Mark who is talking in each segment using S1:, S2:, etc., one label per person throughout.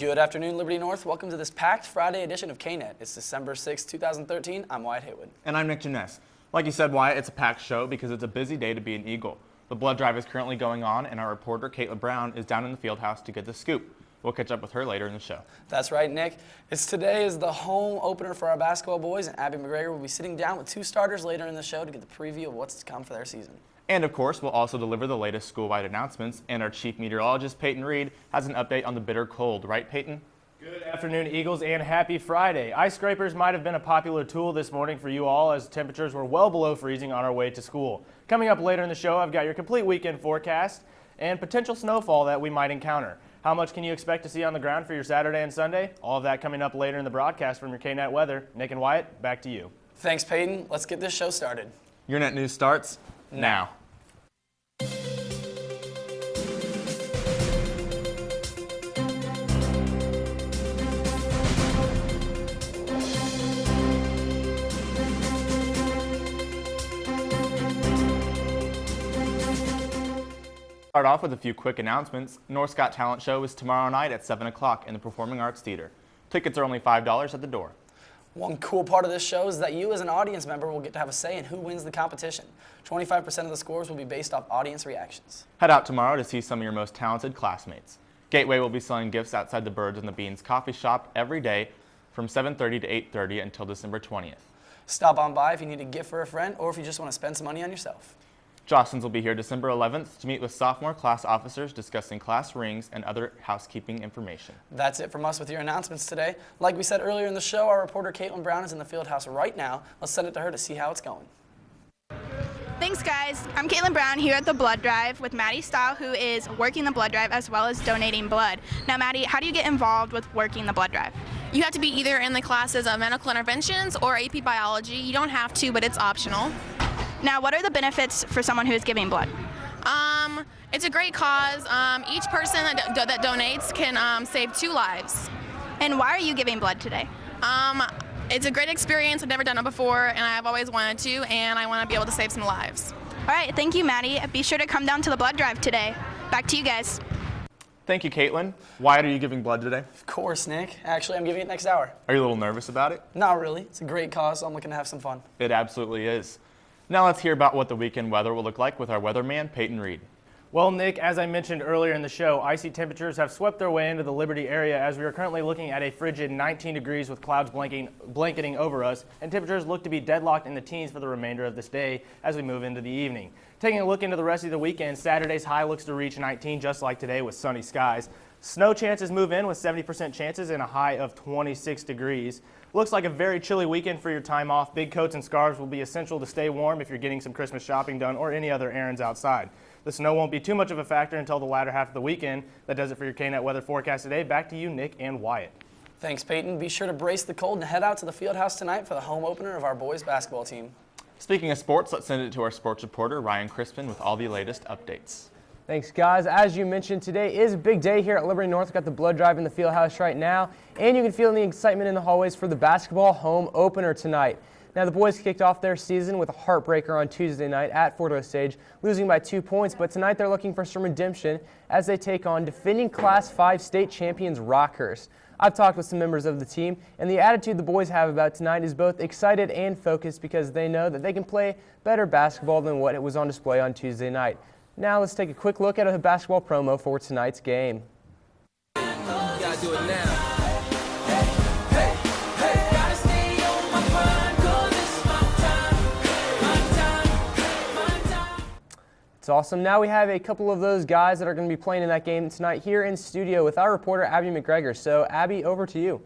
S1: Good afternoon, Liberty North. Welcome to this packed Friday edition of KNET. It's December 6, 2013. I'm Wyatt Haywood.
S2: And I'm Nick Janess. Like you said, Wyatt, it's a packed show because it's a busy day to be an Eagle. The blood drive is currently going on, and our reporter, Caitlin Brown, is down in the field house to get the scoop. We'll catch up with her later in the show.
S1: That's right, Nick. Today is the home opener for our basketball boys, and Abby McGregor will be sitting down with two starters later in the show to get the preview of what's to come for their season.
S2: And of course, we'll also deliver the latest school-wide announcements, and our chief meteorologist, Peyton Reed, has an update on the bitter cold. Right, Peyton?
S3: Good afternoon, Eagles, and happy Friday. Ice scrapers might have been a popular tool this morning for you all as temperatures were well below freezing on our way to school. Coming up later in the show, I've got your complete weekend forecast and potential snowfall that we might encounter. How much can you expect to see on the ground for your Saturday and Sunday? All of that coming up later in the broadcast from your KNET weather. Nick and Wyatt, back to you.
S1: Thanks, Peyton. Let's get this show started.
S2: Your Net News starts now. Start off with a few quick announcements. North's Got Talent Show is tomorrow night at 7 o'clock in the Performing Arts Theater. Tickets are only $5 at the door.
S1: One cool part of this show is that you as an audience member will get to have a say in who wins the competition. 25% of the scores will be based off audience reactions.
S2: Head out tomorrow to see some of your most talented classmates. Gateway will be selling gifts outside the Birds and the Beans coffee shop every day from 7:30 to 8:30 until December 20th.
S1: Stop on by if you need a gift for a friend or if you just want to spend some money on yourself.
S2: Jostens will be here December 11th to meet with sophomore class officers discussing class rings and other housekeeping information.
S1: That's it from us with your announcements today. Like we said earlier in the show, our reporter Caitlin Brown is in the field house right now. Let's send it to her to see how it's going.
S4: Thanks, guys. I'm Caitlin Brown here at the blood drive with Maddie Stahl, who is working the blood drive as well as donating blood. Now, Maddie, how do you get involved with working the blood drive?
S5: You have to be either in the classes of medical interventions or AP biology. You don't have to, but it's optional.
S4: Now, what are the benefits for someone who is giving blood?
S5: It's a great cause. Each person that donates can save 2 lives.
S4: And why are you giving blood today?
S5: It's a great experience. I've never done it before, and I've always wanted to, and I want to be able to save some lives.
S4: All right, thank you, Maddie. Be sure to come down to the blood drive today. Back to you guys.
S2: Thank you, Caitlin. Why are you giving blood today?
S1: Of course, Nick. Actually, I'm giving it next hour.
S2: Are you a little nervous about it?
S1: Not really. It's a great cause, so I'm looking to have some fun.
S2: It absolutely is. Now let's hear about what the weekend weather will look like with our weatherman, Peyton Reed.
S3: Well, Nick, as I mentioned earlier in the show, icy temperatures have swept their way into the Liberty area as we are currently looking at a frigid 19 degrees with clouds blanketing over us, and temperatures look to be deadlocked in the teens for the remainder of this day as we move into the evening. Taking a look into the rest of the weekend, Saturday's high looks to reach 19 just like today with sunny skies. Snow chances move in with 70% chances and a high of 26 degrees. Looks like a very chilly weekend for your time off. Big coats and scarves will be essential to stay warm if you're getting some Christmas shopping done or any other errands outside. The snow won't be too much of a factor until the latter half of the weekend. That does it for your KNET weather forecast today. Back to you, Nick and Wyatt.
S1: Thanks, Peyton. Be sure to brace the cold and head out to the field house tonight for the home opener of our boys basketball team.
S2: Speaking of sports, let's send it to our sports reporter, Ryan Crispin, with all the latest updates.
S6: Thanks, guys. As you mentioned, today is a big day here at Liberty North. We've got the blood drive in the field house right now, and you can feel the excitement in the hallways for the basketball home opener tonight. Now, the boys kicked off their season with a heartbreaker on Tuesday night at Fort Osage, losing by 2 points, but tonight they're looking for some redemption as they take on defending Class 5 state champions Rockhurst. I've talked with some members of the team, and the attitude the boys have about tonight is both excited and focused because they know that they can play better basketball than what it was on display on Tuesday night. Now let's take a quick look at a basketball promo for tonight's game.
S7: You gotta do it now.
S6: It's awesome. Now we have a couple of those guys that are going to be playing in that game tonight here in studio with our reporter, Abby McGregor. So, Abby, over to you.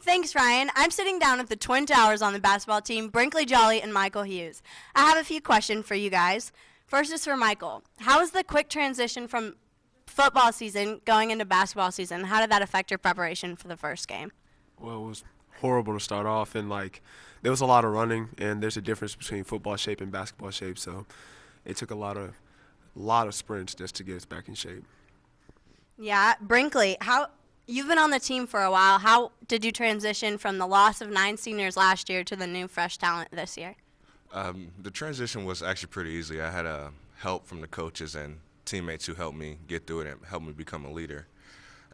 S8: Thanks, Ryan. I'm sitting down with the Twin Towers on the basketball team, Brinkley Jolly and Michael Hughes. I have a few questions for you guys. First is for Michael. How was the quick transition from football season going into basketball season? How did that affect your preparation for the first game?
S9: Well, it was horrible to start off, and there was a lot of running, and there's a difference between football shape and basketball shape, so it took a lot of sprints just to get us back in shape.
S8: Yeah, Brinkley, you've been on the team for a while. How did you transition from the loss of 9 seniors last year to the new fresh talent this year?
S10: The transition was actually pretty easy. I had help from the coaches and teammates who helped me get through it and helped me become a leader.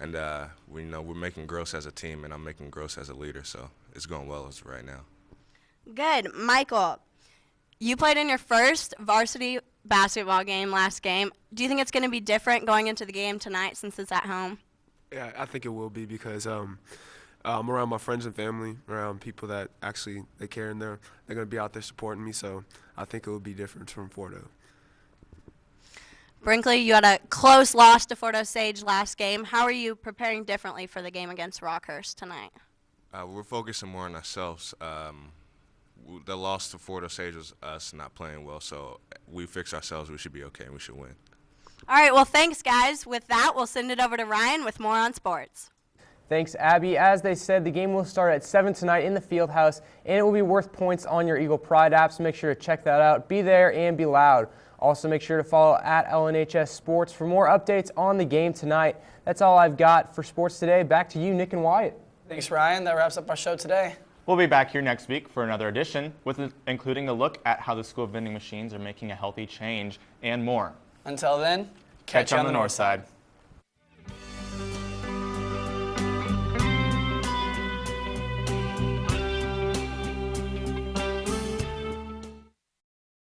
S10: And we're making growth as a team, and I'm making growth as a leader, so it's going well as of right now.
S8: Good. Michael, you played in your first varsity basketball game last game. Do you think it's going to be different going into the game tonight since it's at home?
S9: Yeah, I think it will be because I'm around my friends and family, around people that actually they care, and they're going to be out there supporting me. So I think it will be different from Fort O.
S8: Brinkley, you had a close loss to Fort Osage last game. How are you preparing differently for the game against Rockhurst tonight?
S10: We're focusing more on ourselves. The loss to Fort Osage was us not playing well, so we fix ourselves. We should be okay, and we should win.
S8: All right, well, thanks, guys. With that, we'll send it over to Ryan with more on sports.
S6: Thanks, Abby. As they said, the game will start at 7 tonight in the Fieldhouse, and it will be worth points on your Eagle Pride app, so make sure to check that out. Be there and be loud. Also, make sure to follow at LNHS Sports for more updates on the game tonight. That's all I've got for sports today. Back to you, Nick and Wyatt.
S1: Thanks, Ryan. That wraps up our show today.
S2: We'll be back here next week for another edition, including a look at how the school vending machines are making a healthy change and more.
S1: Until then,
S2: Catch you on the north side.